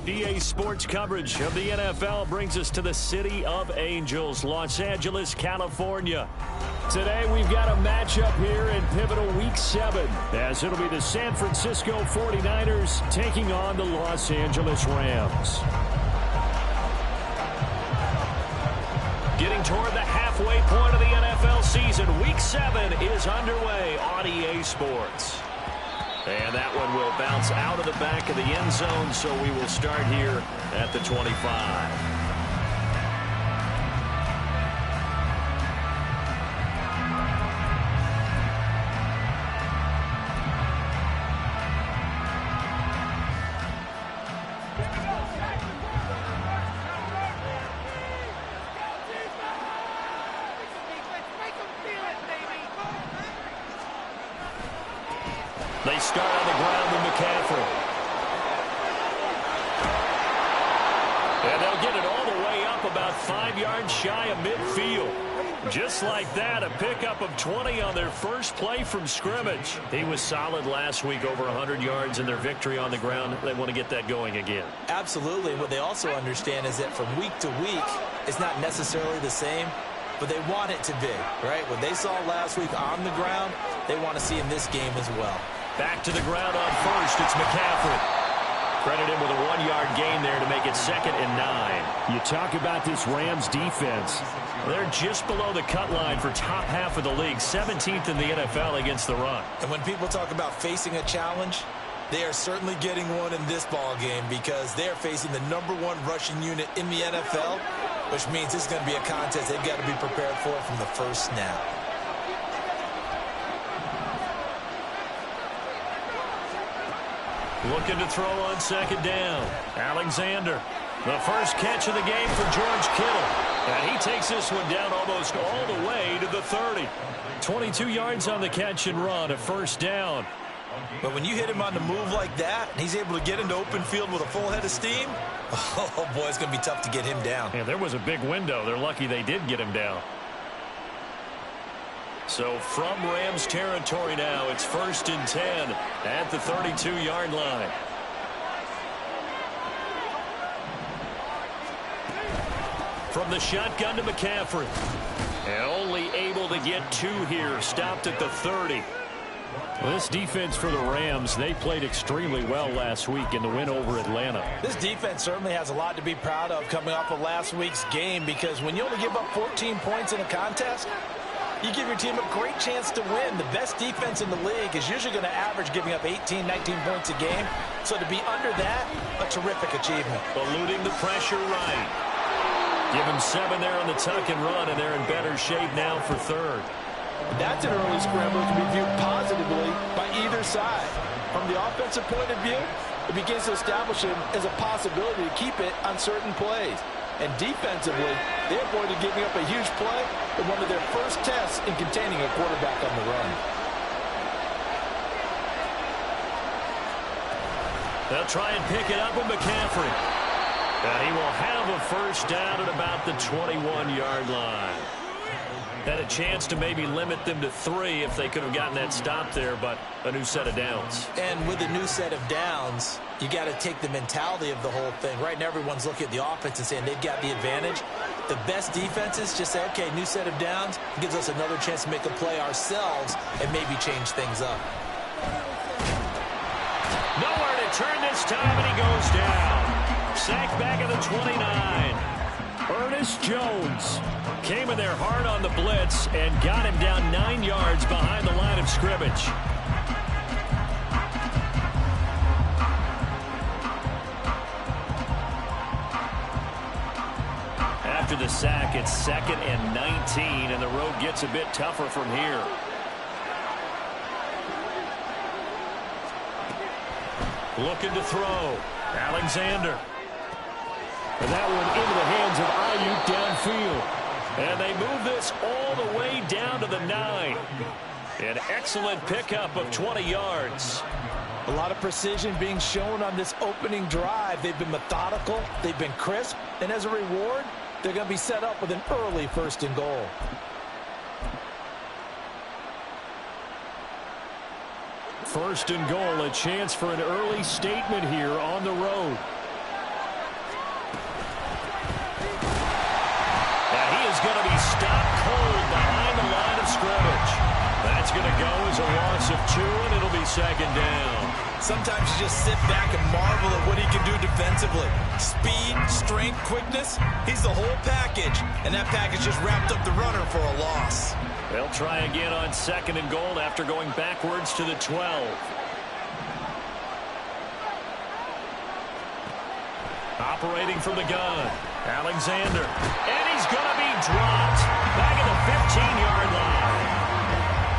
EA Sports coverage of the NFL brings us to the City of Angels, Los Angeles, California. Today we've got a matchup here in pivotal Week 7, as it'll be the San Francisco 49ers taking on the Los Angeles Rams. Getting toward the halfway point of the NFL season, Week 7 is underway on EA Sports. And that one will bounce out of the back of the end zone, so we will start here at the 25. They start on the ground with McCaffrey. And they'll get it all the way up about 5 yards shy of midfield. Just like that, a pickup of 20 on their first play from scrimmage. He was solid last week, over 100 yards in their victory on the ground. They want to get that going again. Absolutely. What they also understand is that from week to week, it's not necessarily the same, but they want it to be, right? What they saw last week on the ground, they want to see in this game as well. Back to the ground on first. It's McCaffrey. Credit him with a 1-yard gain there to make it 2nd and 9. You talk about this Rams defense. They're just below the cut line for top half of the league, 17th in the NFL against the run. And when people talk about facing a challenge, they are certainly getting one in this ball game because they are facing the #1 rushing unit in the NFL, which means it's going to be a contest they've got to be prepared for from the first snap. Looking to throw on 2nd down. Alexander. The first catch of the game for George Kittle. And he takes this one down almost all the way to the 30. 22 yards on the catch and run, a 1st down. But when you hit him on the move like that, and he's able to get into open field with a full head of steam, oh boy, it's going to be tough to get him down. Yeah, there was a big window. They're lucky they did get him down. So from Rams territory now, it's 1st and 10 at the 32-yard line. From the shotgun to McCaffrey. And only able to get 2 here, stopped at the 30. Well, this defense for the Rams, they played extremely well last week in the win over Atlanta. This defense certainly has a lot to be proud of coming off of last week's game, because when you only give up 14 points in a contest, you give your team a great chance to win. The best defense in the league is usually going to average giving up 18, 19 points a game. So to be under that, a terrific achievement. Eluding the pressure right. Give them 7 there on the tuck and run, and they're in better shape now for 3rd. That's an early scramble that can be viewed positively by either side. From the offensive point of view, it begins to establish him as a possibility to keep it on certain plays. And defensively, they avoided giving up a huge play in one of their first tests in containing a quarterback on the run. They'll try and pick it up with McCaffrey. And he will have a 1st down at about the 21-yard line. Had a chance to maybe limit them to 3 if they could have gotten that stop there, but a new set of downs. And with a new set of downs, you got to take the mentality of the whole thing. Right now, everyone's looking at the offense and saying they've got the advantage. The best defenses just say, okay, new set of downs, gives us another chance to make a play ourselves and maybe change things up. Nowhere to turn this time, and he goes down. Sacked back at the 29. Ernest Jones came in there hard on the blitz and got him down 9 yards behind the line of scrimmage. After the sack, it's 2nd and 19, and the road gets a bit tougher from here. Looking to throw. Alexander. And that one into the hands of Ayuk downfield. And they move this all the way down to the 9. An excellent pickup of 20 yards. A lot of precision being shown on this opening drive. They've been methodical, they've been crisp, and as a reward, they're going to be set up with an early 1st and goal. First and goal, a chance for an early statement here on the road. of 2, and it'll be second down. Sometimes you just sit back and marvel at what he can do defensively. Speed, strength, quickness, he's the whole package. And that package just wrapped up the runner for a loss. They'll try again on 2nd and goal after going backwards to the 12. Operating from the gun, Alexander. And he's going to be dropped back at the 15-yard line.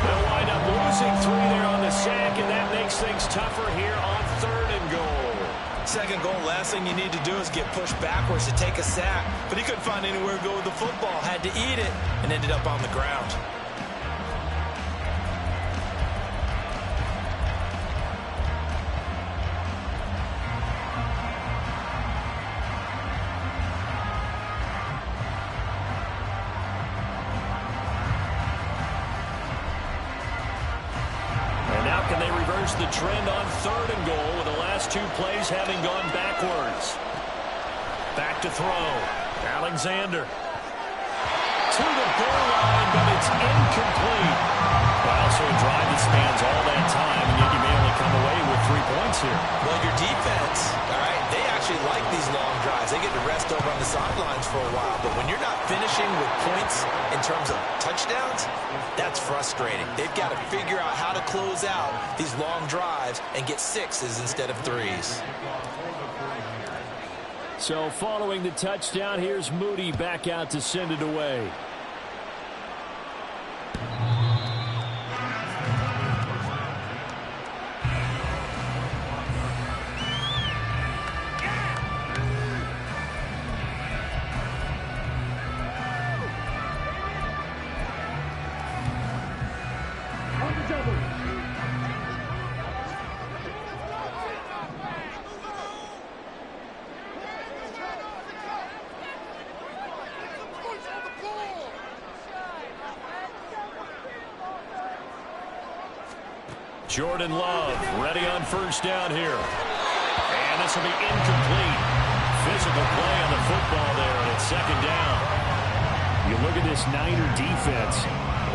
They'll wind up losing 3 there on the sack, and that makes things tougher here on 3rd and goal. 2nd goal, last thing you need to do is get pushed backwards to take a sack. But he couldn't find anywhere to go with the football, had to eat it, and ended up on the ground. The trend on 3rd and goal with the last 2 plays having gone backwards. Back to throw. Alexander. To the goal line, but it's incomplete. Well, so a drive that spans all that time, and yet you may only come away with 3 points here. Well, your defense, all right, they actually like these long drives. They get to rest over on the sidelines for a while, but when you're not finishing with points in terms of touchdowns, that's frustrating. They've got to figure out how to close out these long drives and get 6s instead of 3s. So following the touchdown, here's Moody back out to send it away. Jordan Love ready on 1st down here. And this will be incomplete. Physical play on the football there, and it's 2nd down. You look at this Niner defense.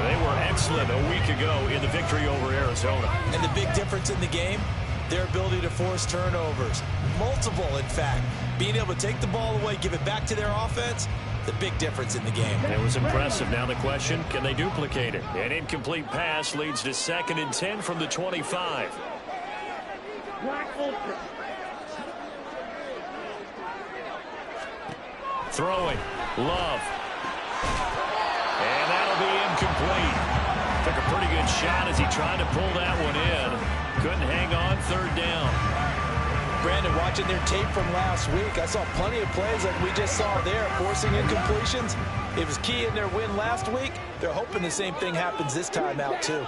They were excellent a week ago in the victory over Arizona. And the big difference in the game, their ability to force turnovers. Multiple, in fact. Being able to take the ball away, give it back to their offense, the big difference in the game. It was impressive. Now the question, can they duplicate it? An incomplete pass leads to 2nd and 10 from the 25. Throwing. Love. And that'll be incomplete. Took a pretty good shot as he tried to pull that one in. Couldn't hang on. 3rd down. Brandon, watching their tape from last week, I saw plenty of plays like we just saw there, forcing incompletions. It was key in their win last week. They're hoping the same thing happens this time out, too.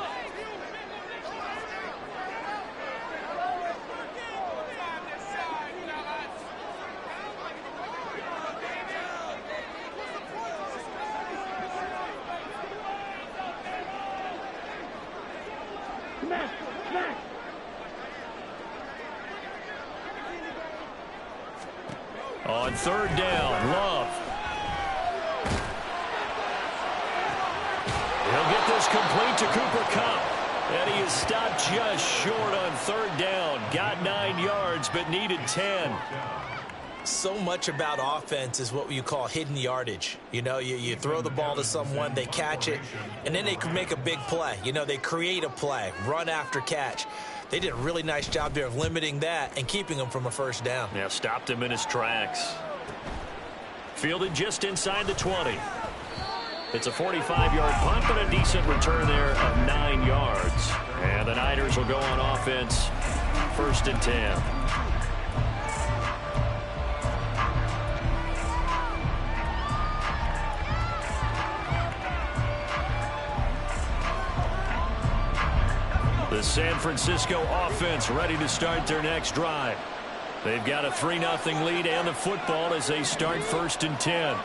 On 3rd down, Love. He'll get this complete to Cooper Kupp. And he is stopped just short on 3rd down. Got 9 yards, but needed 10. So much about offense is what you call hidden yardage. You know, you throw the ball to someone, they catch it, and then they can make a big play. You know, they create a play, run after catch. They did a really nice job there of limiting that and keeping him from a 1st down. Yeah, stopped him in his tracks. Fielded just inside the 20. It's a 45-yard punt, but a decent return there of 9 yards. And the Niners will go on offense, 1st and 10. The San Francisco offense ready to start their next drive. They've got a 3-0 lead and the football as they start 1st and 10.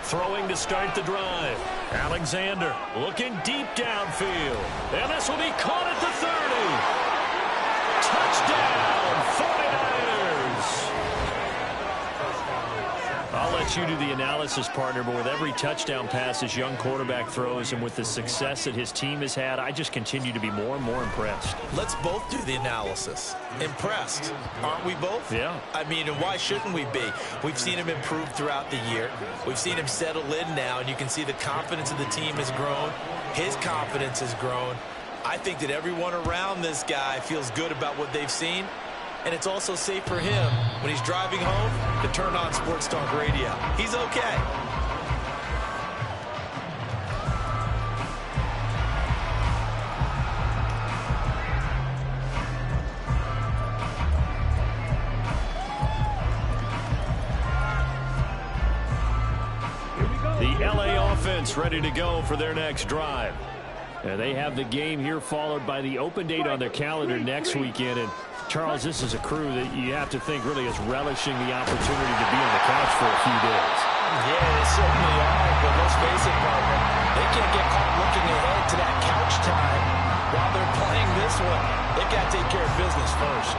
Throwing to start the drive. Alexander looking deep downfield. And this will be caught at the 30. Touchdown, 49ers. I'll let let you do the analysis, partner, but with every touchdown pass this young quarterback throws and with the success that his team has had, I just continue to be more and more impressed. Let's both do the analysis. Impressed, aren't we both? Yeah. I mean, and why shouldn't we be? We've seen him improve throughout the year. We've seen him settle in now, and you can see the confidence of the team has grown. His confidence has grown. I think that everyone around this guy feels good about what they've seen. And it's also safe for him when he's driving home to turn on Sports Talk Radio. He's okay. The LA offense ready to go for their next drive. They have the game here followed by the open date on their calendar next weekend. And Charles, this is a crew that you have to think really is relishing the opportunity to be on the couch for a few days. Yeah, they certainly are, but let's face it, partner, they can't get caught looking ahead to that couch time while they're playing this one. They've got to take care of business first.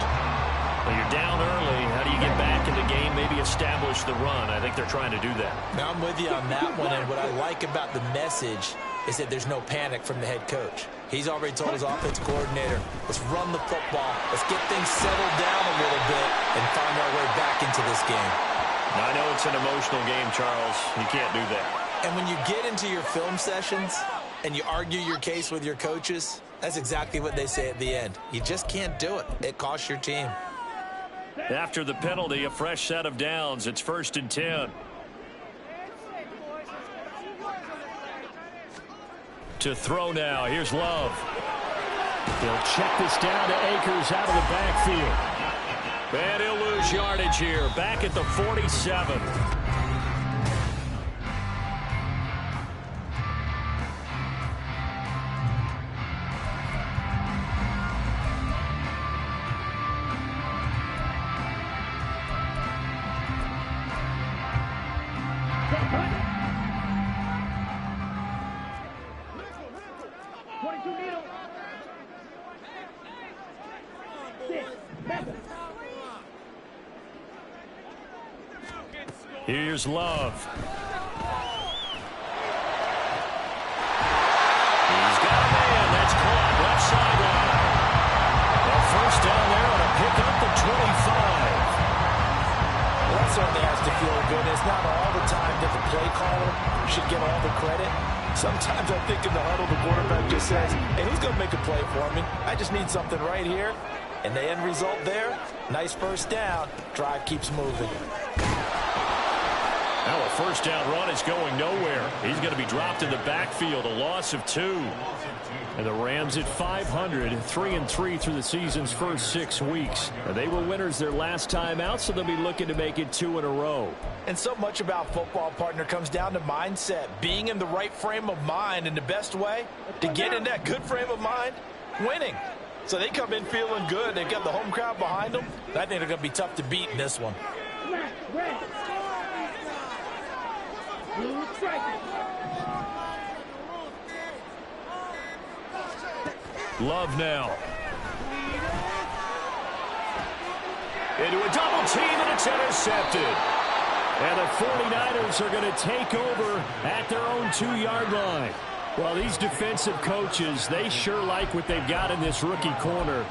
Well, you're down early. How do you get back in the game, maybe establish the run? I think they're trying to do that. Now, I'm with you on that one, and what I like about the message is that there's no panic from the head coach. He's already told his offensive coordinator, let's run the football, let's get things settled down a little bit and find our way back into this game. Now, I know it's an emotional game, Charles. You can't do that. And when you get into your film sessions and you argue your case with your coaches, that's exactly what they say at the end. You just can't do it. It costs your team. After the penalty, a fresh set of downs. It's 1st and 10. To throw now. Here's Love. They'll check this down to Akers out of the backfield. And he'll lose yardage here. Back at the 47. Here's Love. He's got a man. That's caught. Left sideline. A first down there on a pick up the 25. Well, that certainly has to feel good. It's not all the time that the play caller should get all the credit. Sometimes I think in the huddle, the quarterback just says, hey, who's going to make a play for me? I just need something right here. And the end result there, nice first down. Drive keeps moving. Now a first down run is going nowhere. He's going to be dropped in the backfield, a loss of 2. And the Rams at 500, 3-3 through the season's first 6 weeks. And they were winners their last time out, so they'll be looking to make it 2 in a row. And so much about football, partner, comes down to mindset. Being in the right frame of mind, and the best way to get in that good frame of mind, winning. So they come in feeling good. They've got the home crowd behind them. I think they're going to be tough to beat in this one. Love now. Into a double team, and it's intercepted. And the 49ers are going to take over at their own 2-yard line. Well, these defensive coaches, they sure like what they've got in this rookie corner.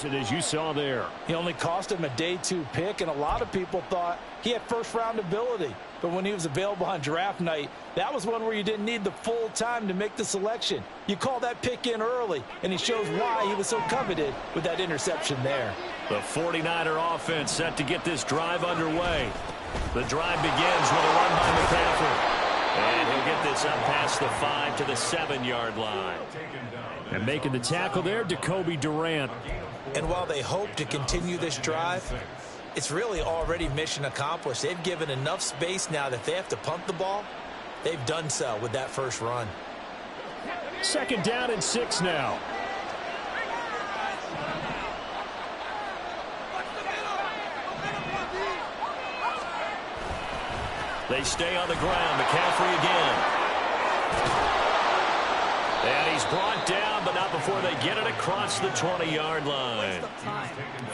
As you saw there, he only cost him a day 2 pick, and a lot of people thought he had first-round ability. But when he was available on draft night, that was one where you didn't need the full time to make the selection. You call that pick in early, and he shows why he was so coveted with that interception there. The 49er offense set to get this drive underway. The drive begins with a run by McCaffrey. And he'll get this gets up past the 5 to the 7-yard line. And making the tackle there, Jacoby Durant. And while they hope to continue this drive, it's really already mission accomplished. They've given enough space now that they have to punt the ball. They've done so with that first run. 2nd down and 6 now. They stay on the ground. McCaffrey again. And he's brought down, but not before they get it across the 20-yard line.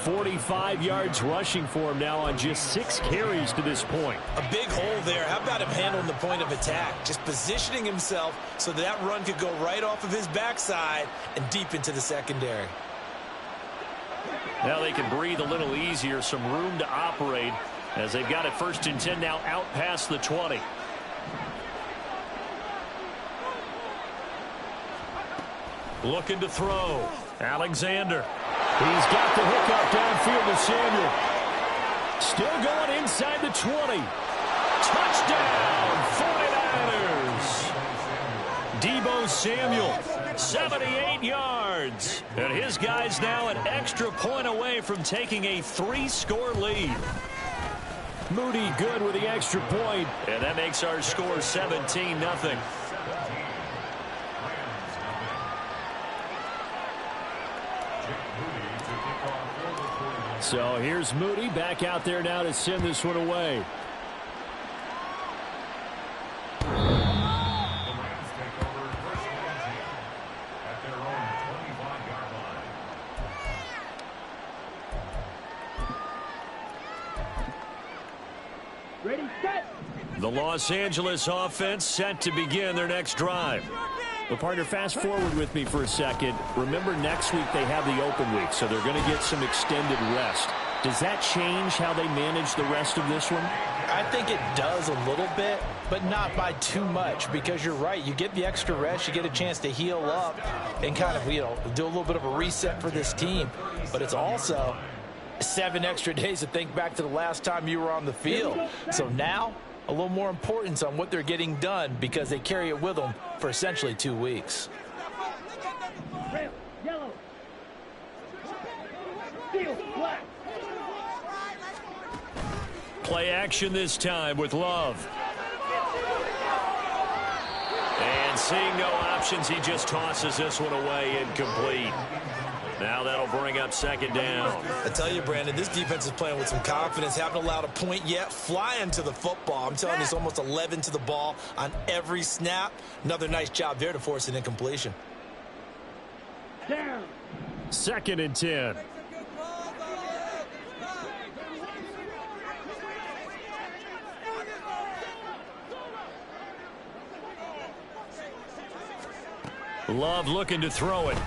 45 yards rushing for him now on just 6 carries to this point. A big hole there. How about him handling the point of attack? Just positioning himself so that run could go right off of his backside and deep into the secondary. Now they can breathe a little easier, some room to operate as they've got it 1st and 10 now out past the 20. Looking to throw. Alexander. He's got the hook up downfield to Samuel. Still going inside the 20. Touchdown, 49ers. Deebo Samuel, 78 yards. And his guys now an extra point away from taking a 3-score lead. Moody good with the extra point. And that makes our score 17-0. So here's Moody back out there now to send this one away. Ready, set. The Los Angeles offense set to begin their next drive. Well, partner, fast forward with me for a second. Remember, next week they have the open week, so they're going to get some extended rest. Does that change how they manage the rest of this one? I think it does a little bit, but not by too much, because you're right. You get the extra rest, you get a chance to heal up and kind of, do a little bit of a reset for this team. But it's also 7 extra days to think back to the last time you were on the field. So now, a little more importance on what they're getting done because they carry it with them for essentially 2 weeks. Red, yellow. Steel, black. Play action this time with Love. And seeing no options, he just tosses this one away incomplete. Now that'll bring up 2nd down. I tell you, Brandon, this defense is playing with some confidence. Haven't allowed a point yet. Flying to the football. I'm telling you, it's almost 11 to the ball on every snap. Another nice job there to force an incompletion. Down. 2nd and 10. Love looking to throw it.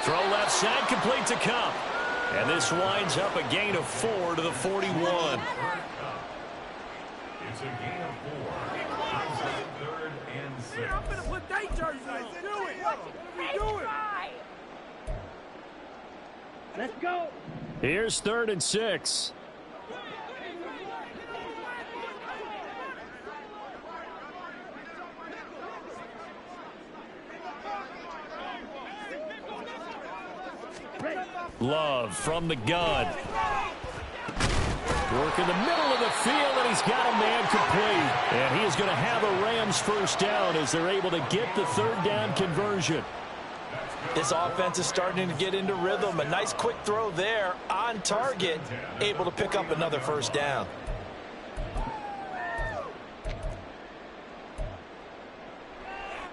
Throw left side, complete to Kupp. And this winds up a gain of 4 to the 41. It's a gain of 4. 3rd and 6. I'm going to put that jersey on. Do it. Do it. Let's go. Here's 3rd and 6. Love from the gun. Work in the middle of the field, and he's got a man complete. And he is going to have a Rams 1st down as they're able to get the 3rd down conversion. This offense is starting to get into rhythm. A nice quick throw there on target, able to pick up another 1st down.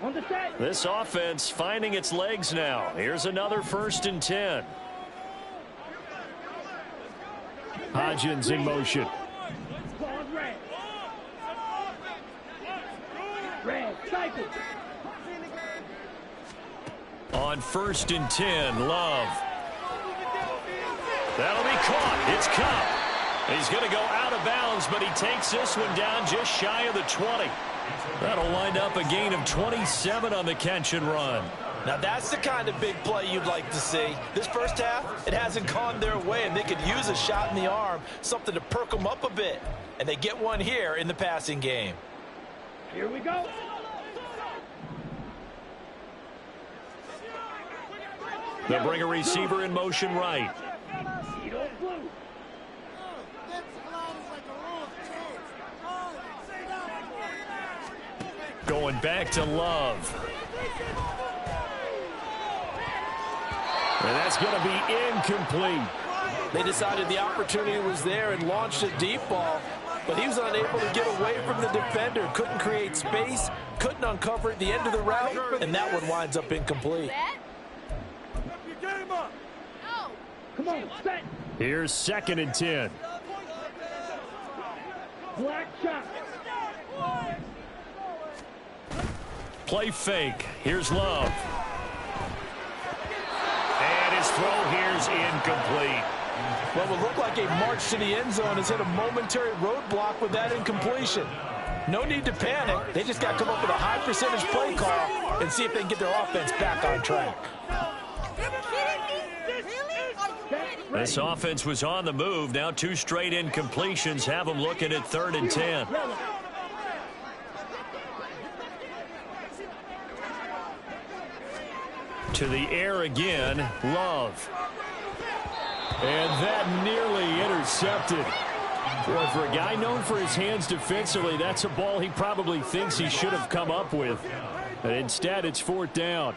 On the set. This offense finding its legs now. Here's another 1st and 10. Hodgins in motion. Ball red. Red, cycle. On 1st and 10, Love. That'll be caught. It's Kupp. He's going to go out of bounds, but he takes this one down just shy of the 20. That'll wind up a gain of 27 on the catch and run. Now that's the kind of big play you'd like to see. This first half, it hasn't gone their way, and they could use a shot in the arm, something to perk them up a bit. And they get one here in the passing game. Here we go. They'll bring a receiver in motion right. Going back to Love. And that's going to be incomplete. They decided the opportunity was there and launched a deep ball, but he was unable to get away from the defender. Couldn't create space, couldn't uncover at the end of the route, and that one winds up incomplete. Come on, set. Here's 2nd and 10. Black shot. Play fake. Here's Love. And his throw here's incomplete. Well, it looked like a march to the end zone has hit a momentary roadblock with that incompletion. No need to panic. They just got to come up with a high percentage play call and see if they can get their offense back on track. This offense was on the move. Now 2 straight incompletions have them looking at 3rd and 10. To the air again, Love. And that nearly intercepted. Boy, for a guy known for his hands defensively, that's a ball he probably thinks he should have come up with. But instead, it's 4th down.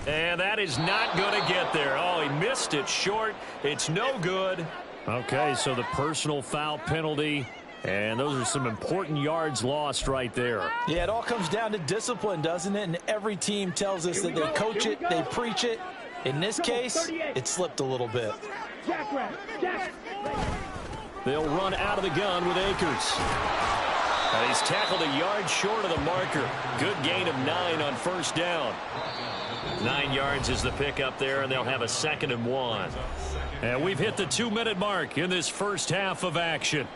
And that is not going to get there. Oh, he missed it short. It's no good. Okay, so the personal foul penalty. And those are some important yards lost right there. Yeah, it all comes down to discipline, doesn't it? And every team tells us that they coach it, they preach it. In this case, it slipped a little bit. They'll run out of the gun with Akers. And he's tackled a yard short of the marker. Good gain of 9 on 1st down. 9 yards is the pickup there, and they'll have a 2nd and 1. And we've hit the 2-minute mark in this first half of action.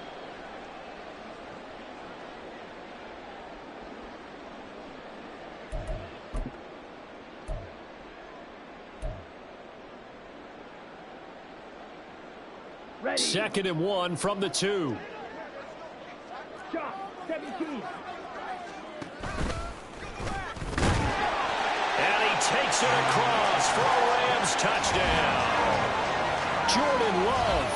Ready. 2nd and 1 from the 2. Shot, 17. And he takes it across for a Rams touchdown. Jordan Love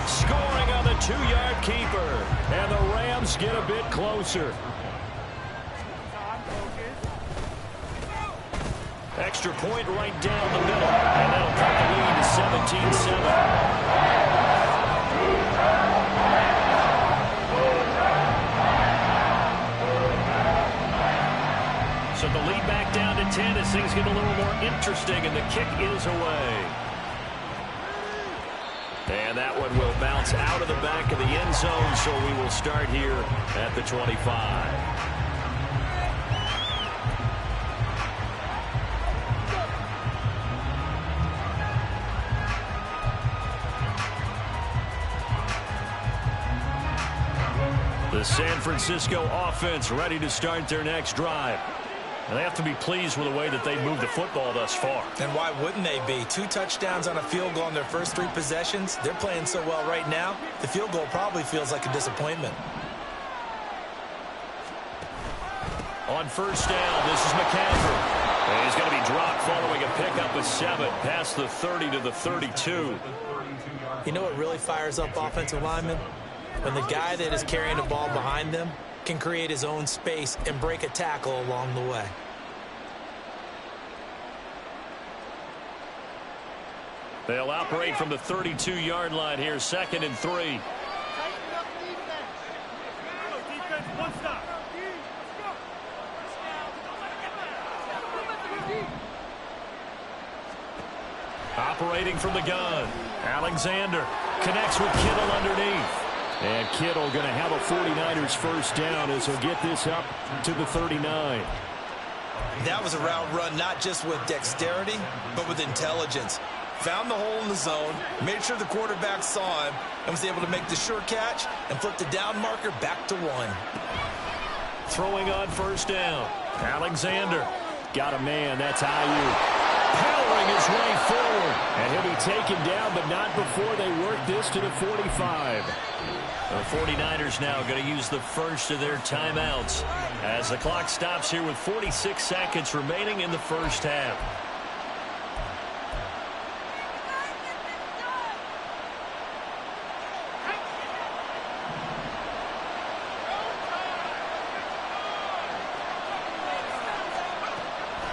scoring on the 2-yard keeper. And the Rams get a bit closer. Extra point right down the middle. And that'll cut the lead to 17-7. So the lead back down to 10 as things get a little more interesting, and the kick is away. And that one will bounce out of the back of the end zone, so we will start here at the 25. The San Francisco offense ready to start their next drive. And they have to be pleased with the way that they've moved the football thus far. And why wouldn't they be? 2 touchdowns on a field goal in their first 3 possessions. They're playing so well right now, the field goal probably feels like a disappointment. On 1st down, this is McCaffrey. And he's going to be dropped following a pickup of 7 past the 30 to the 32. You know what really fires up offensive linemen? When the guy that is carrying the ball behind them can create his own space and break a tackle along the way. They'll operate from the 32-yard line here, 2nd and 3. Operating from the gun. Alexander connects with Kittle underneath. And Kittle going to have a 49ers first down as he'll get this up to the 39. That was a route run not just with dexterity, but with intelligence. Found the hole in the zone, made sure the quarterback saw him, and was able to make the sure catch and flip the down marker back to 1. Throwing on 1st down. Alexander got a man. That's Ayuk. powering his way forward. And he'll be taken down, but not before they work this to the 45. The 49ers now going to use the first of their timeouts as the clock stops here with 46 seconds remaining in the first half.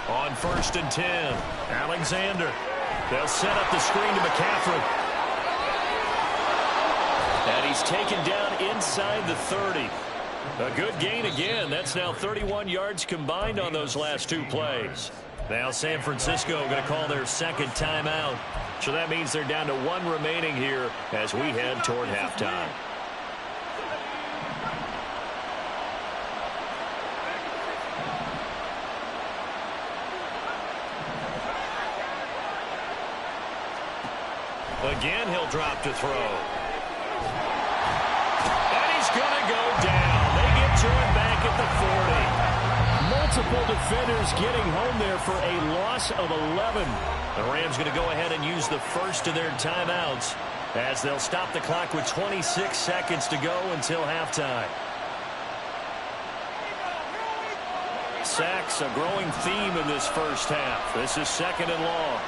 On 1st and 10, Alexander. They'll set up the screen to McCaffrey. And he's taken down inside the 30. A good gain again. That's now 31 yards combined on those last two plays. Now San Francisco going to call their second timeout. So that means they're down to one remaining here as we head toward halftime. Again, he'll drop to throw. Going to go down. They get to him back at the 40. Multiple defenders getting home there for a loss of 11. The Rams going to go ahead and use the first of their timeouts as they'll stop the clock with 26 seconds to go until halftime. Sacks, a growing theme in this first half. This is 2nd and long.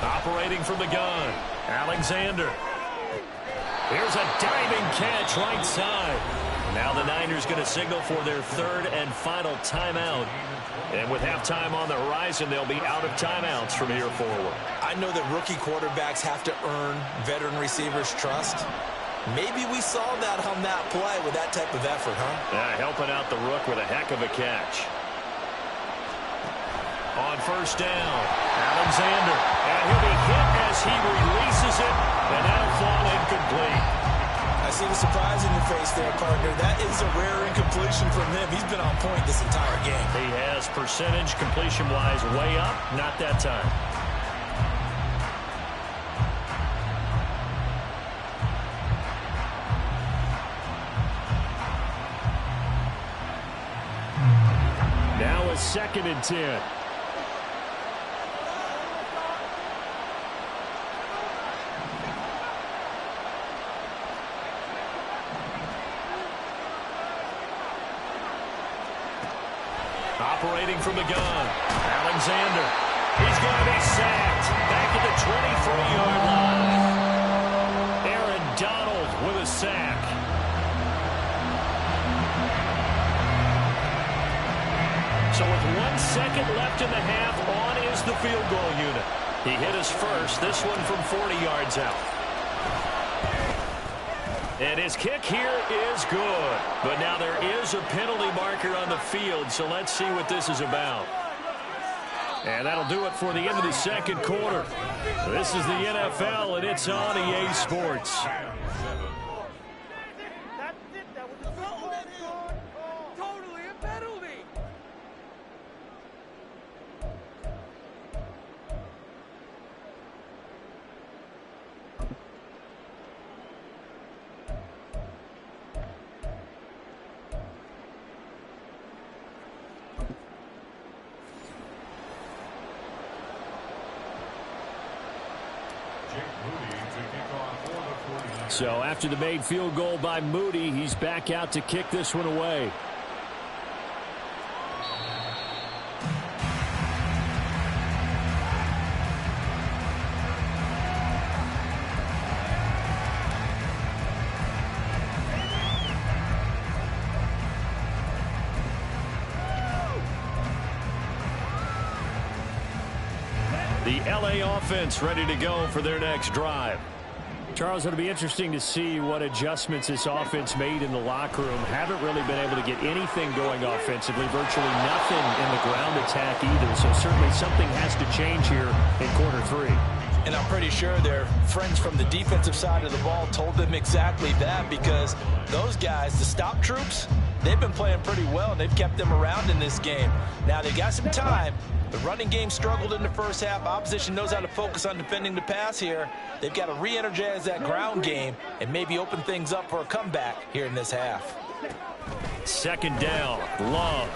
Operating from the gun, Alexander. Here's a diving catch right side. Now the Niners going to signal for their third and final timeout. And with halftime on the horizon, they'll be out of timeouts from here forward. I know that rookie quarterbacks have to earn veteran receivers' trust. Maybe we saw that on that play with that type of effort, huh? Yeah, helping out the rook with a heck of a catch. On 1st down, Alexander. And he'll be hit as he releases it, and that'll fall incomplete. I see the surprise in your face there, partner. That is a rare incompletion from him. He's been on point this entire game. He has percentage completion-wise way up, not that time. Now a 2nd and 10. Operating from the gun, Alexander. He's going to be sacked back at the 23-yard line. Aaron Donald with a sack. So with 1 second left in the half, on is the field goal unit. He hit his first, this one from 40 yards out. And his kick here is good. But now there is a penalty marker on the field, so let's see what this is about. And that'll do it for the end of the second quarter. This is the NFL, and it's on EA Sports. Totally a penalty. So after the made field goal by Moody, he's back out to kick this one away. The LA offense ready to go for their next drive. Charles, it'll be interesting to see what adjustments this offense made in the locker room. Haven't really been able to get anything going offensively, virtually nothing in the ground attack either. So certainly something has to change here in quarter 3. And I'm pretty sure their friends from the defensive side of the ball told them exactly that, because those guys, the stop troops, they've been playing pretty well, and they've kept them around in this game. Now they've got some time. The running game struggled in the first half. Opposition knows how to focus on defending the pass here. They've got to re-energize that ground game and maybe open things up for a comeback here in this half. 2nd down, Love.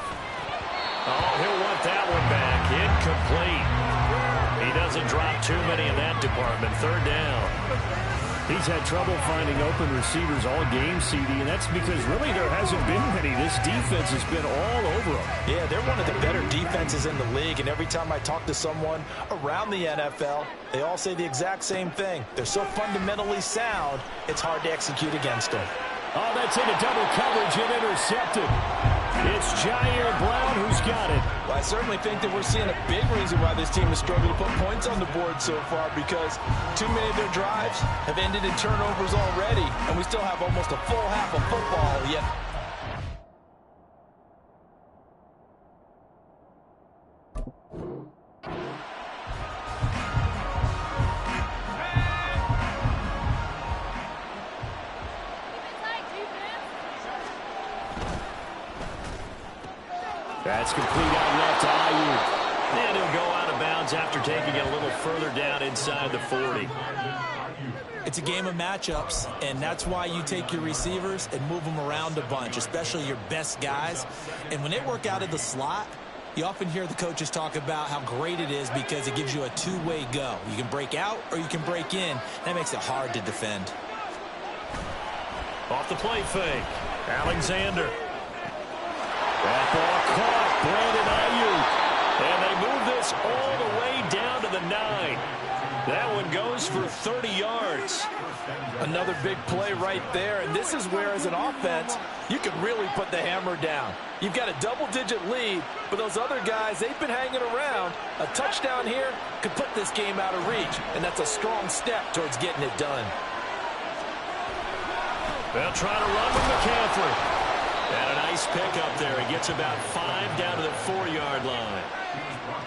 Oh, he'll want that one back. Incomplete. He doesn't drop too many in that department. Third down. He's had trouble finding open receivers all game, CD, and that's because really there hasn't been many. This defense has been all over them. Yeah, they're one of the better defenses in the league, and every time I talk to someone around the NFL, they all say the exact same thing. They're so fundamentally sound, it's hard to execute against them. Oh, that's into double coverage and intercepted. It's Jair Brown who's got it. Well, I certainly think that we're seeing a big reason why this team has struggled to put points on the board so far, because too many of their drives have ended in turnovers already, and we still have almost a full half of football yet. That's complete out left to Ayuk. And he'll go out of bounds after taking it a little further down inside the 40. It's a game of matchups, and that's why you take your receivers and move them around a bunch, especially your best guys. And when they work out of the slot, you often hear the coaches talk about how great it is because it gives you a two-way go. You can break out or you can break in. That makes it hard to defend. Off the play fake. Alexander. That ball caught. Brandon Ayuk. And they move this all the way down to the 9. That one goes for 30 yards. Another big play right there, and this is where, as an offense, you can really put the hammer down. You've got a double-digit lead, but those other guys, they've been hanging around. A touchdown here could put this game out of reach, and that's a strong step towards getting it done. They'll try to run with McCaffrey. And a nice pickup there. He gets about 5 down to the 4-yard line.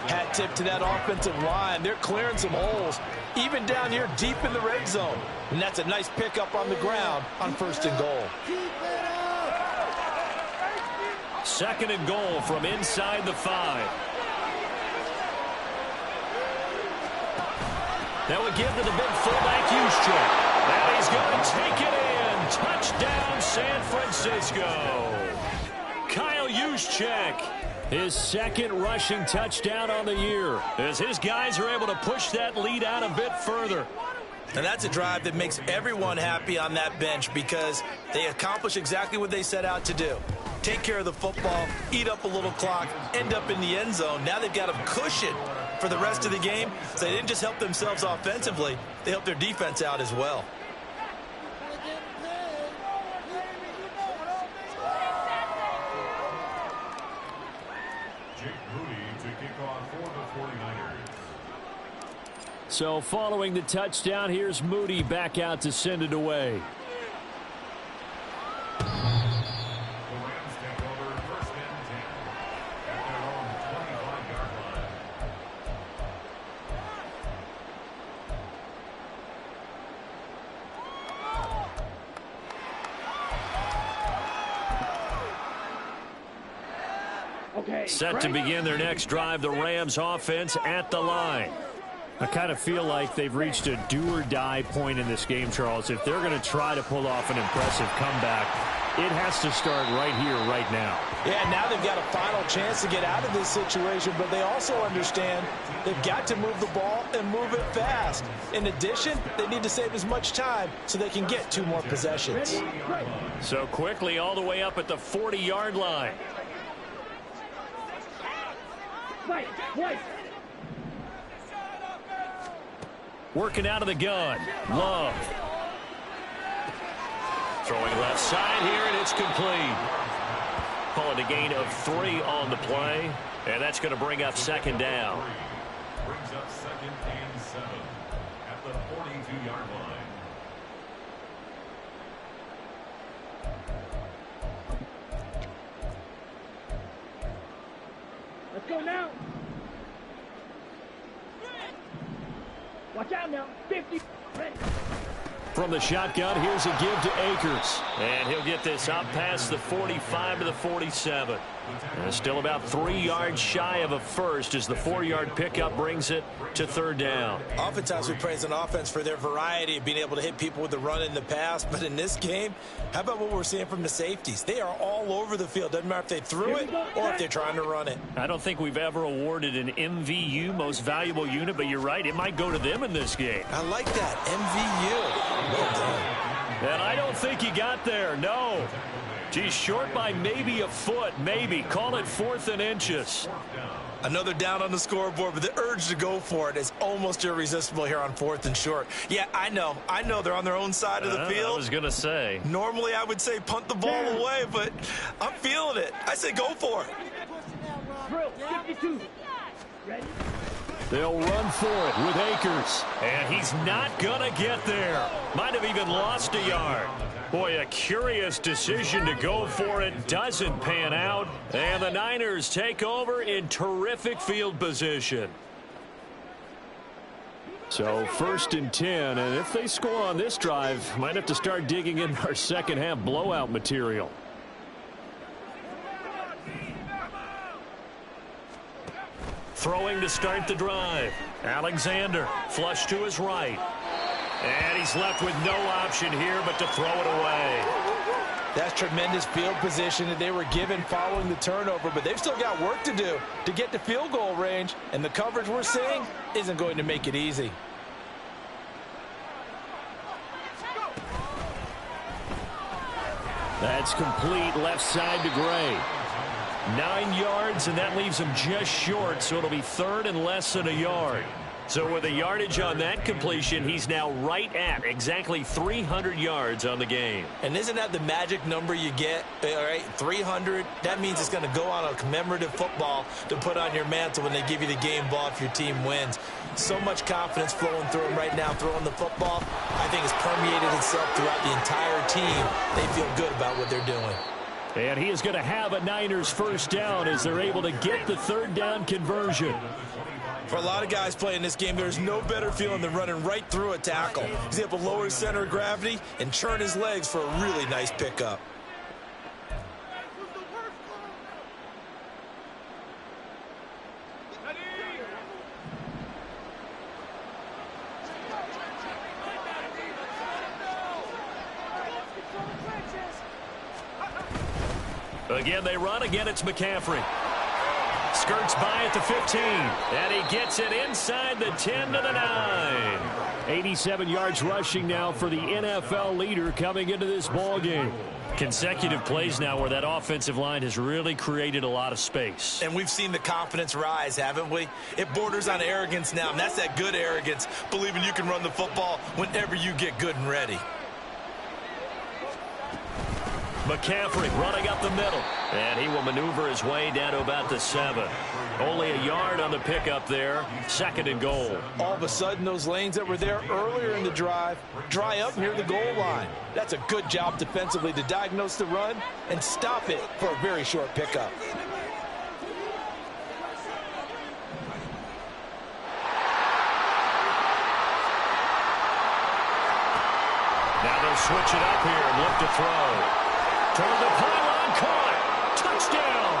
Hat tip to that offensive line. They're clearing some holes, even down here deep in the red zone. And that's a nice pickup on the ground on 1st and goal. 2nd and goal from inside the 5. That would give to the big fullback Juszczyk. And he's going to take it in. Touchdown, San Francisco. Kyle Juszczyk, his 2nd rushing touchdown on the year, as his guys are able to push that lead out a bit further. And that's a drive that makes everyone happy on that bench because they accomplish exactly what they set out to do. Take care of the football, eat up a little clock, end up in the end zone. Now they've got a cushion for the rest of the game. So they didn't just help themselves offensively, they helped their defense out as well. So following the touchdown, here's Moody back out to send it away. The Rams take over 1st and 10 at their own 25-yard line. Okay. Set to begin their next drive, the Rams offense at the line. I kind of feel like they've reached a do-or-die point in this game, Charles. If they're going to try to pull off an impressive comeback, it has to start right here, right now. Yeah, now they've got a final chance to get out of this situation, but they also understand they've got to move the ball and move it fast. In addition, they need to save as much time so they can get 2 more possessions. So quickly all the way up at the 40-yard line. Working out of the gun. Love. Throwing left side here, and it's complete. Calling a gain of 3 on the play, and that's going to bring up 2nd down. Brings up 2nd and 7 at the 42-yard line. Let's go now. Watch out now. 50. From the shotgun, here's a give to Akers. And he'll get this up past the 45 to the 47. And still about 3 yards shy of a first as the 4-yard pickup brings it to third down. Oftentimes we praise an offense for their variety of being able to hit people with the run in the pass, but in this game, how about what we're seeing from the safeties? They are all over the field. Doesn't matter if they threw it or if they're trying to run it. I don't think we've ever awarded an MVU, most valuable unit, but you're right, it might go to them in this game. I like that, MVU. Well done. And I don't think he got there, no. Geez, short by maybe a foot, maybe. Call it 4th and inches. Another down on the scoreboard, but the urge to go for it is almost irresistible here on 4th and short. Yeah, I know they're on their own side of the field. I was going to say. Normally I would say punt the ball away, but I'm feeling it. I say go for it. They'll run for it with Akers. And he's not going to get there. Might have even lost a yard. Boy, a curious decision to go for it. Doesn't pan out. And the Niners take over in terrific field position. So 1st and 10. And if they score on this drive, might have to start digging in our second half blowout material. Throwing to start the drive. Alexander flush to his right. And he's left with no option here but to throw it away. That's tremendous field position that they were given following the turnover, but they've still got work to do to get to field goal range, and the coverage we're seeing isn't going to make it easy. That's complete left side to Gray. 9 yards, and that leaves him just short, so it'll be 3rd and less than a yard. So with a yardage on that completion, he's now right at exactly 300 yards on the game. And isn't that the magic number you get? All right, 300. That means it's going to go on a commemorative football to put on your mantle when they give you the game ball if your team wins. So much confidence flowing through him right now, throwing the football. I think it's permeated itself throughout the entire team. They feel good about what they're doing. And he is going to have a Niners first down as they're able to get the 3rd down conversion. For a lot of guys playing this game, there's no better feeling than running right through a tackle. He's able to lower his center of gravity and churn his legs for a really nice pickup. Again, they run. Again, it's McCaffrey. Skirts by at the 15. And he gets it inside the 10 to the 9. 87 yards rushing now for the NFL leader coming into this ball game. Consecutive plays now where that offensive line has really created a lot of space. And we've seen the confidence rise, haven't we? It borders on arrogance now, and that's that good arrogance, believing you can run the football whenever you get good and ready. McCaffrey running up the middle. And he will maneuver his way down to about the 7. Only a yard on the pickup there. 2nd and goal. All of a sudden, those lanes that were there earlier in the drive dry up near the goal line. That's a good job defensively to diagnose the run and stop it for a very short pickup. Now they'll switch it up here and look to throw. Toward the pylon, caught. Touchdown.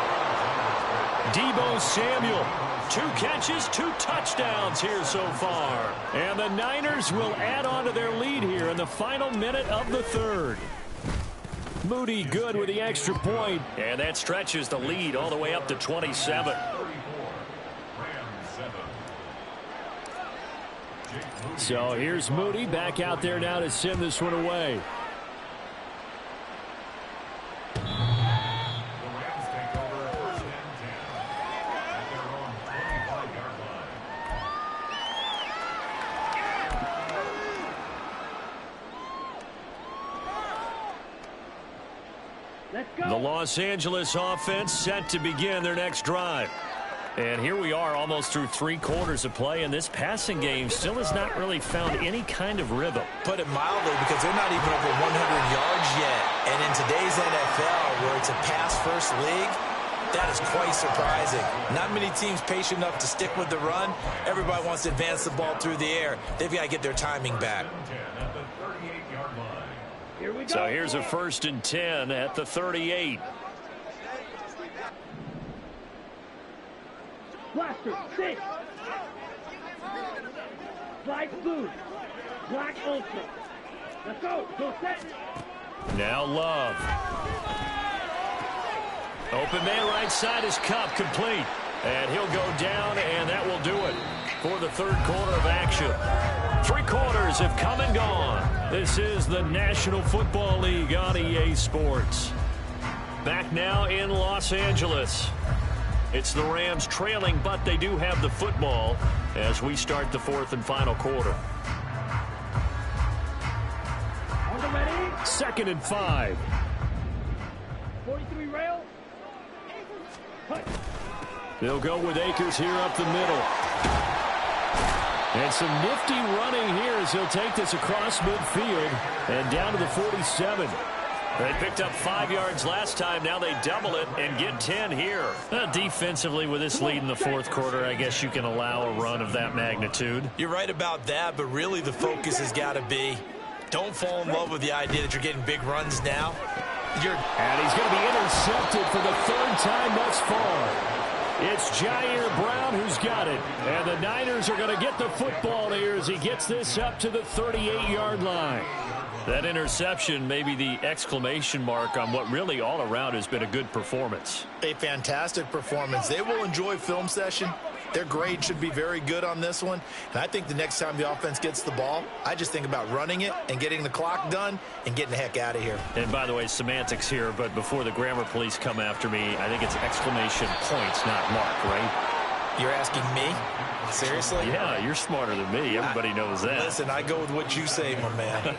Deebo Samuel. 2 catches, 2 touchdowns here so far. And the Niners will add on to their lead here in the final minute of the 3rd. Moody good with the extra point. And that stretches the lead all the way up to 27. So here's Moody back out there now to send this one away. The Los Angeles offense set to begin their next drive. And here we are almost through 3 quarters of play, and this passing game still has not really found any kind of rhythm. Put it mildly, because they're not even over 100 yards yet. And in today's NFL, where it's a pass-first league, that is quite surprising. Not many teams patient enough to stick with the run. Everybody wants to advance the ball through the air. They've got to get their timing back. So here's a 1st and 10 at the 38. Blaster, 6. Flag blue. Black ultra. Let's go. Go set. Now Love. Open man right side is Kupp, complete. And he'll go down, and that will do it for the third quarter of action. 3 quarters have come and gone. This is the National Football League on EA Sports. Back now in Los Angeles. It's the Rams trailing, but they do have the football as we start the 4th and final quarter. Ready? 2nd and 5. 43 rail. They'll go with Akers here up the middle. And some nifty running here as he'll take this across midfield and down to the 47. They picked up 5 yards last time. Now they double it and get 10 here. Defensively, with this lead in the 4th quarter, I guess you can allow a run of that magnitude. You're right about that, but really the focus has got to be don't fall in love with the idea that you're getting big runs now. And he's going to be intercepted for the 3rd time thus far. It's Jair Brown who's got it. And the Niners are going to get the football here as he gets this up to the 38-yard line. That interception may be the exclamation mark on what really all around has been a good performance. A fantastic performance. They will enjoy film session. Their grade should be very good on this one. And I think the next time the offense gets the ball, I just think about running it and getting the clock done and getting the heck out of here. And by the way, semantics here, but before the grammar police come after me, I think it's exclamation points, not mark, right? You're asking me? Seriously? Yeah, you're smarter than me. Everybody knows that. Listen, I go with what you say, my man.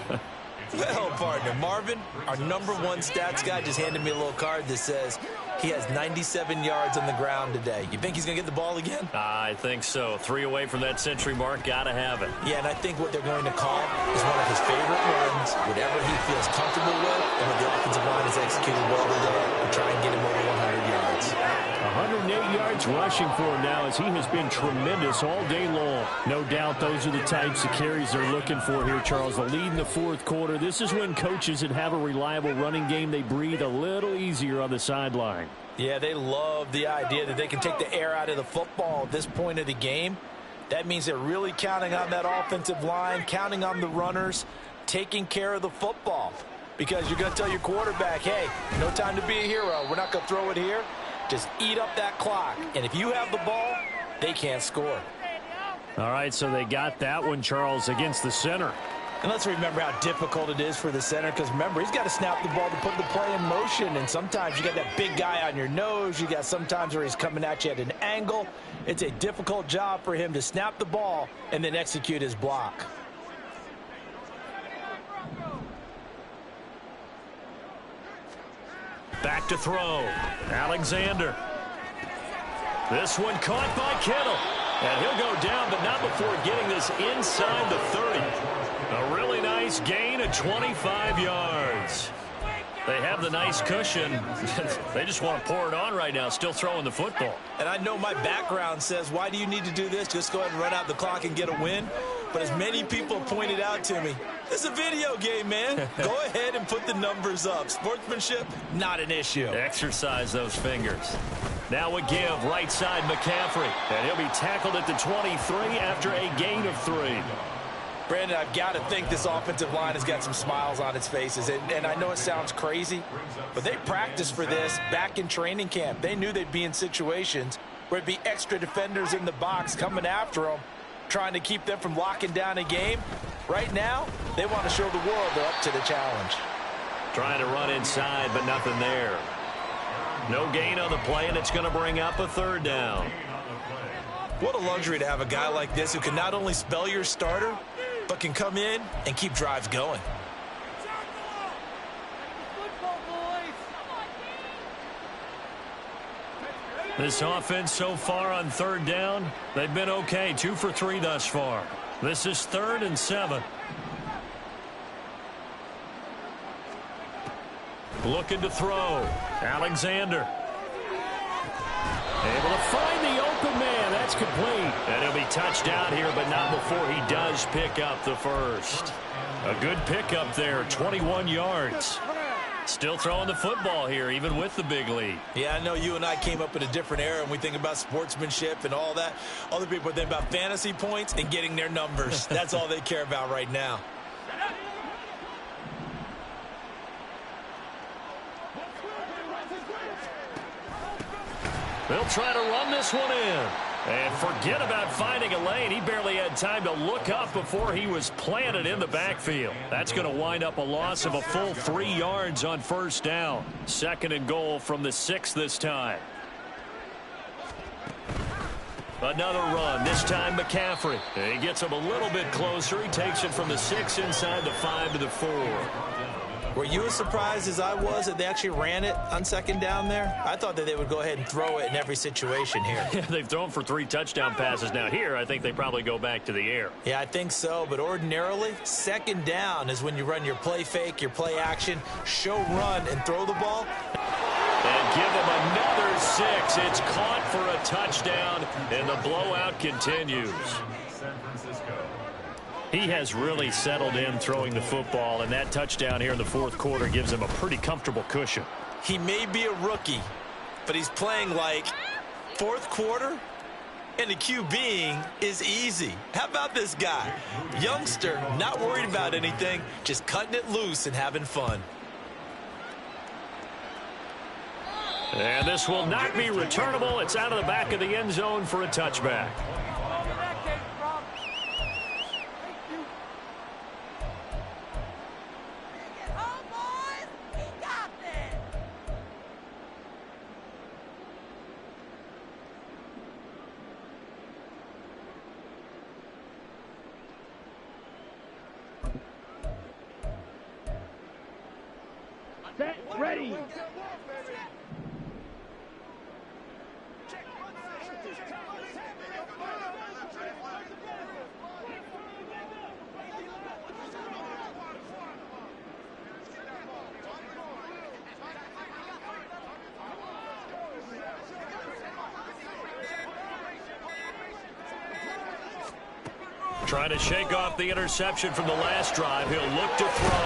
Well, partner, Marvin, our #1 stats guy, just handed me a little card that says he has 97 yards on the ground today. You think he's going to get the ball again? I think so. 3 away from that century mark. Got to have it. Yeah, and I think what they're going to call is one of his favorite runs, whatever he feels comfortable with, and what the offensive line has executed well today, and try and get him over 100 yards. 108 yards rushing for him now as he has been tremendous all day long. No doubt those are the types of carries they're looking for here, Charles. The lead in the 4th quarter. This is when coaches that have a reliable running game, they breathe a little easier on the sideline. Yeah, they love the idea that they can take the air out of the football at this point of the game. That means they're really counting on that offensive line, counting on the runners, taking care of the football. Because you're going to tell your quarterback, hey, no time to be a hero. We're not going to throw it here. Just eat up that clock. And if you have the ball, they can't score. All right, so they got that one, Charles, against the center. And let's remember how difficult it is for the center, because remember, he's got to snap the ball to put the play in motion, and sometimes you got that big guy on your nose. You got sometimes where he's coming at you at an angle. It's a difficult job for him to snap the ball and then execute his block. Back to throw. Alexander. This one caught by Kittle. And he'll go down, but not before getting this inside the 30. A really nice gain of 25 yards. They have the nice cushion. They just want to pour it on right now, still throwing the football. And I know my background says, why do you need to do this? Just go ahead and run out the clock and get a win. But as many people pointed out to me, this is a video game, man. Go ahead and put the numbers up. Sportsmanship, not an issue. Exercise those fingers. Now a give, right side McCaffrey. And he'll be tackled at the 23 after a gain of 3. Brandon, I've got to think this offensive line has got some smiles on its faces. And I know it sounds crazy, but they practiced for this back in training camp. They knew they'd be in situations where it'd be extra defenders in the box coming after them, trying to keep them from locking down a game. Right now, they want to show the world they're up to the challenge. Trying to run inside, but nothing there. No gain on the play, and it's going to bring up a 3rd down. What a luxury to have a guy like this who can not only spell your starter, but can come in and keep drives going. This offense so far on 3rd down, they've been okay. 2 for 3 thus far. This is 3rd and 7. Looking to throw. Alexander. Able to find the open man. That's complete. And he'll be touched down here, but not before he does pick up the first. A good pickup there, 21 yards. Still throwing the football here, even with the big lead. Yeah, I know you and I came up in a different era, and we think about sportsmanship and all that. Other people think about fantasy points and getting their numbers. That's all they care about right now. They'll try to run this one in. And forget about finding a lane. He barely had time to look up before he was planted in the backfield. That's going to wind up a loss of a full 3 yards on first down. 2nd and goal from the 6 this time. Another run, this time McCaffrey. He gets him a little bit closer. He takes it from the 6 inside the 5 to the 4. Were you as surprised as I was that they actually ran it on 2nd down there? I thought that they would go ahead and throw it in every situation here. Yeah, they've thrown for 3 touchdown passes. Now here, I think they probably go back to the air. Yeah, I think so, but ordinarily, 2nd down is when you run your play fake, your play action, show run, and throw the ball. And give them another 6. It's caught for a touchdown, and the blowout continues. San Francisco. He has really settled in throwing the football, and that touchdown here in the 4th quarter gives him a pretty comfortable cushion. He may be a rookie, but he's playing like 4th quarter, and the QBing is easy. How about this guy? Youngster, not worried about anything, just cutting it loose and having fun. And this will not be returnable. It's out of the back of the end zone for a touchback. Set, ready. Trying to shake off the interception from the last drive. He'll look to throw.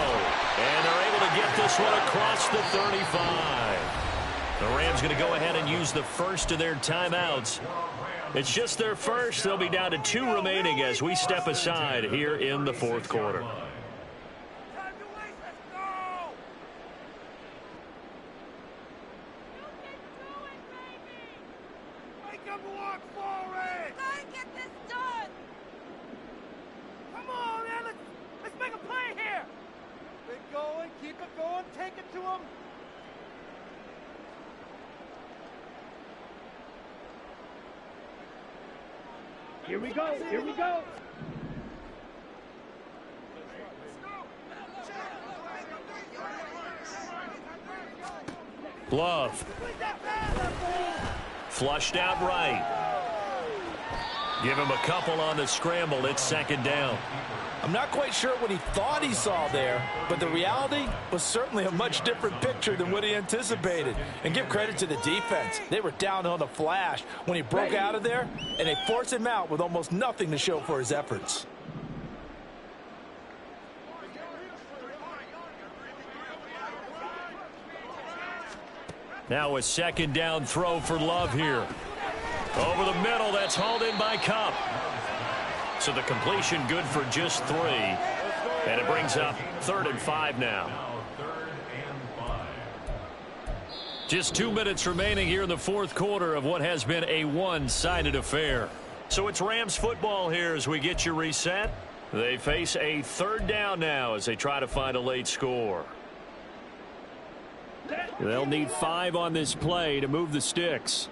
And they're able to get this one across the 35. The Rams going to go ahead and use the first of their timeouts. It's just their first. They'll be down to 2 remaining as we step aside here in the 4th quarter. Here we go. Here we go. Love. Flushed out right. Give him a couple on the scramble. It's 2nd down. I'm not quite sure what he thought he saw there, but the reality was certainly a much different picture than what he anticipated. And give credit to the defense. They were down on the flash when he broke out of there, and they forced him out with almost nothing to show for his efforts. Now a 2nd down throw for Love here. Over the middle, that's hauled in by Kupp. So the completion good for just 3. And it brings up 3rd and 5 now. Just 2 minutes remaining here in the 4th quarter of what has been a one-sided affair. So it's Rams football here as we get you reset. They face a 3rd down now as they try to find a late score. They'll need 5 on this play to move the sticks.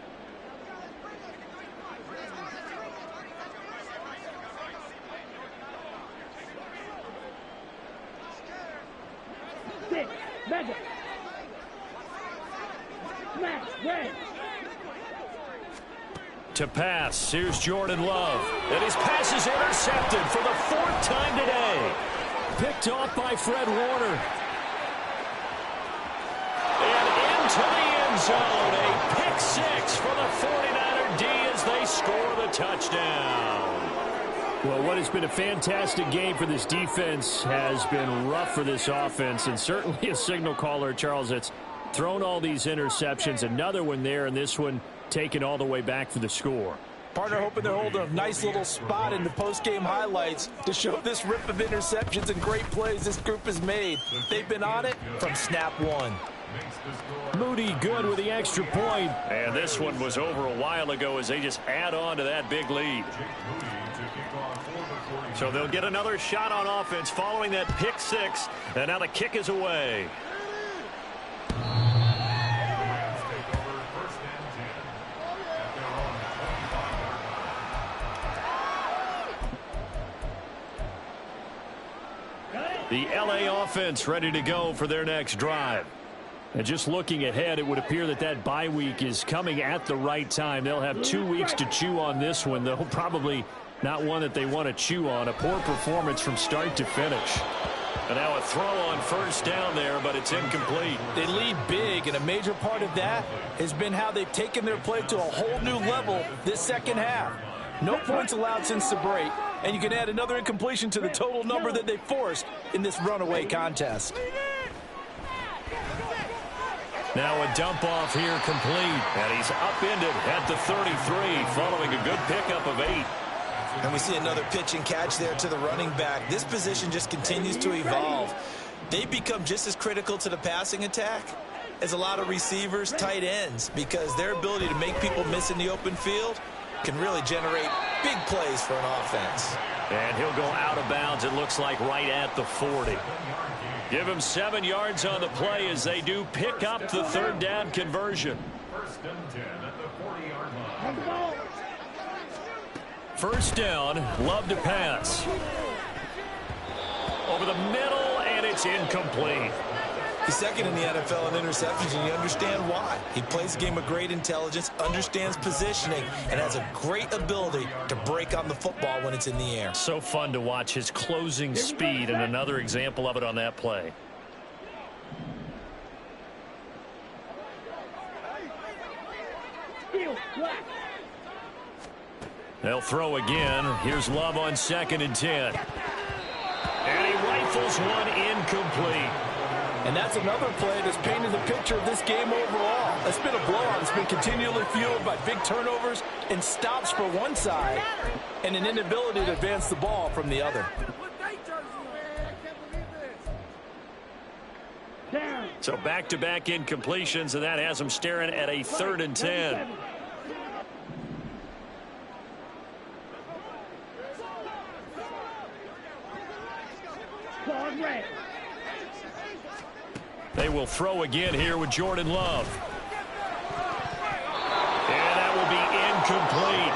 Mega. Smash. Red. To pass, here's Jordan Love. And his pass is intercepted for the 4th time today. Picked off by Fred Warner. And into the end zone. A pick 6 for the 49er D as they score the touchdown. Well, what has been a fantastic game for this defense has been rough for this offense, and certainly a signal caller, Charles, that's thrown all these interceptions. Another one there, and this one taken all the way back for the score. Partner hoping they're holding a nice little spot in the post-game highlights to show this rip of interceptions and great plays this group has made. They've been on it from snap one. Moody good with the extra point. And this one was over a while ago as they just add on to that big lead. So they'll get another shot on offense following that pick six. And now the kick is away. The LA offense ready to go for their next drive. And just looking ahead, it would appear that that bye week is coming at the right time. They'll have 2 weeks to chew on this one, though probably not one that they want to chew on. A poor performance from start to finish. And now a throw on first down there, but it's incomplete. They lead big, and a major part of that has been how they've taken their play to a whole new level this second half. No points allowed since the break, and you can add another incompletion to the total number that they forced in this runaway contest. Now a dump off here complete, and he's upended at the 33 following a good pickup of 8. And we see another pitch and catch there to the running back. This position just continues to evolve. They've become just as critical to the passing attack as a lot of receivers, tight ends, because their ability to make people miss in the open field can really generate big plays for an offense. And he'll go out of bounds, it looks like, right at the 40. Give him 7 yards on the play as they do pick up the third down conversion. First and 10 at the 40-yard line. First down, Love to pass. Over the middle, and it's incomplete. He's second in the NFL in interceptions, and you understand why. He plays a game of great intelligence, understands positioning, and has a great ability to break on the football when it's in the air. So fun to watch his closing speed, and another example of it on that play. They'll throw again. Here's Love on 2nd and 10. And he rifles one incomplete. And that's another play that's painted the picture of this game overall. It's been a blowout. It's been continually fueled by big turnovers and stops for one side and an inability to advance the ball from the other. So back-to-back incompletions, and that has them staring at a 3rd and 10. They will throw again here with Jordan Love. And that will be incomplete.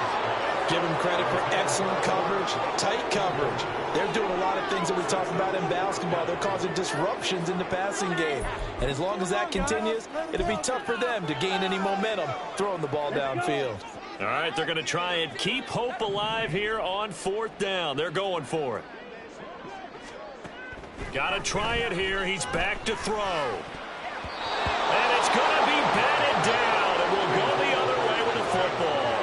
Give him credit for excellent coverage, tight coverage. They're doing a lot of things that we talk about in basketball. They're causing disruptions in the passing game. And as long as that continues, it'll be tough for them to gain any momentum throwing the ball downfield. All right, they're going to try and keep hope alive here on 4th down. They're going for it. Got to try it here. He's back to throw. And it's going to be batted down. It will go the other way with the football.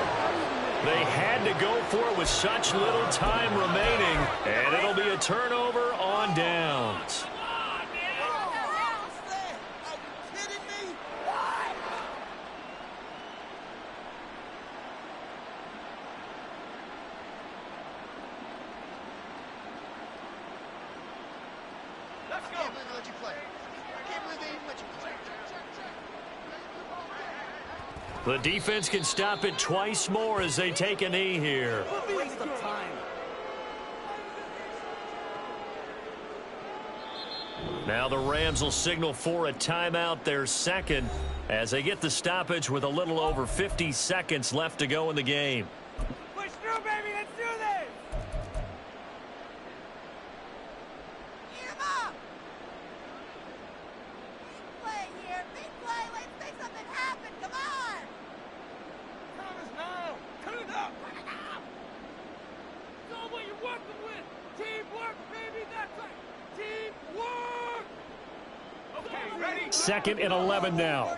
They had to go for it with such little time remaining. And it'll be a turnover on downs. The defense can stop it twice more as they take a knee here. Now the Rams will signal for a timeout, their second, as they get the stoppage with a little over 50 seconds left to go in the game. Push through, baby. Let's do this. Eat him up. Big play here. Big play. Let's make something happen. Come on. Thomas, now. Cut it up. Cut it up. It's all what you're working with. Teamwork, baby. That's right. Teamwork. Okay, ready? 2nd and 11 now.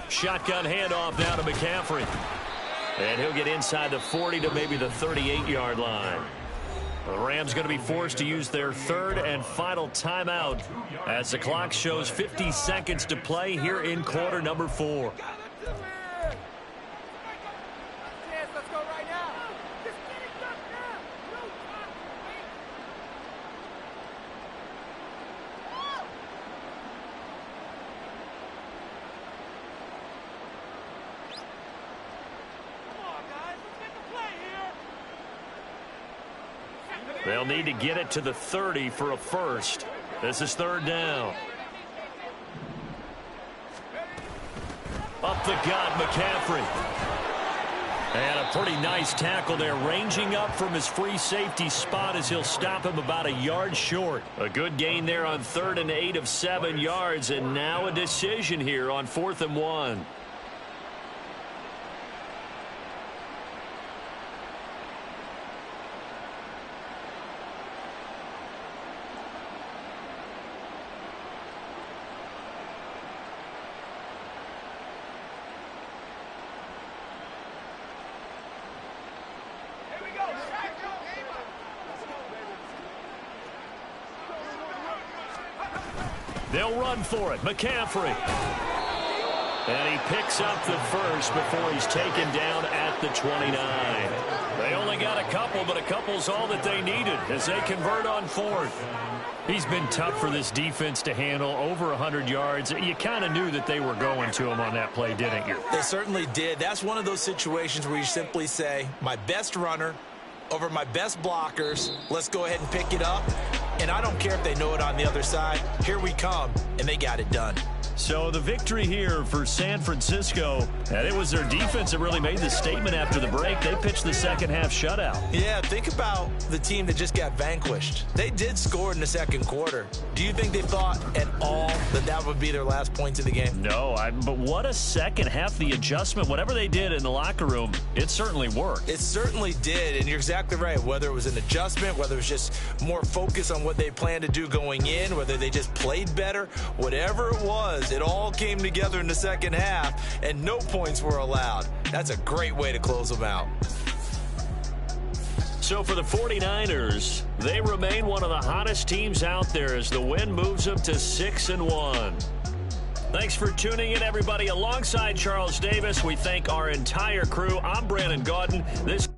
Shotgun handoff now to McCaffrey. And he'll get inside the 40 to maybe the 38-yard line. The Rams going to be forced to use their third and final timeout as the clock shows 50 seconds to play here in quarter number 4. They'll need to get it to the 30 for a first. This is third down. Up the gut, McCaffrey. And a pretty nice tackle there, ranging up from his free safety spot as he'll stop him about a yard short. A good gain there on 3rd and 8 of 7 yards, and now a decision here on 4th and 1. They'll run for it. McCaffrey. And he picks up the first before he's taken down at the 29. They only got a couple, but a couple's all that they needed as they convert on 4th. He's been tough for this defense to handle, over 100 yards. You kind of knew that they were going to him on that play, didn't you? They certainly did. That's one of those situations where you simply say, my best runner over my best blockers. Let's go ahead and pick it up. And I don't care if they know it on the other side. Here we come, and they got it done. So the victory here for San Francisco, and it was their defense that really made the statement after the break. They pitched the second half shutout. Yeah, think about the team that just got vanquished. They did score in the second quarter. Do you think they thought at all that that would be their last points of the game? No, but what a second half. The adjustment, whatever they did in the locker room, it certainly worked. It certainly did, and you're exactly right. Whether it was an adjustment, whether it was just more focus on what they planned to do going in, whether they just played better, whatever it was, it all came together in the second half, and no points were allowed. That's a great way to close them out. So for the 49ers, they remain one of the hottest teams out there as the win moves them to 6-1. Thanks for tuning in, everybody. Alongside Charles Davis, we thank our entire crew. I'm Brandon Gaudin. This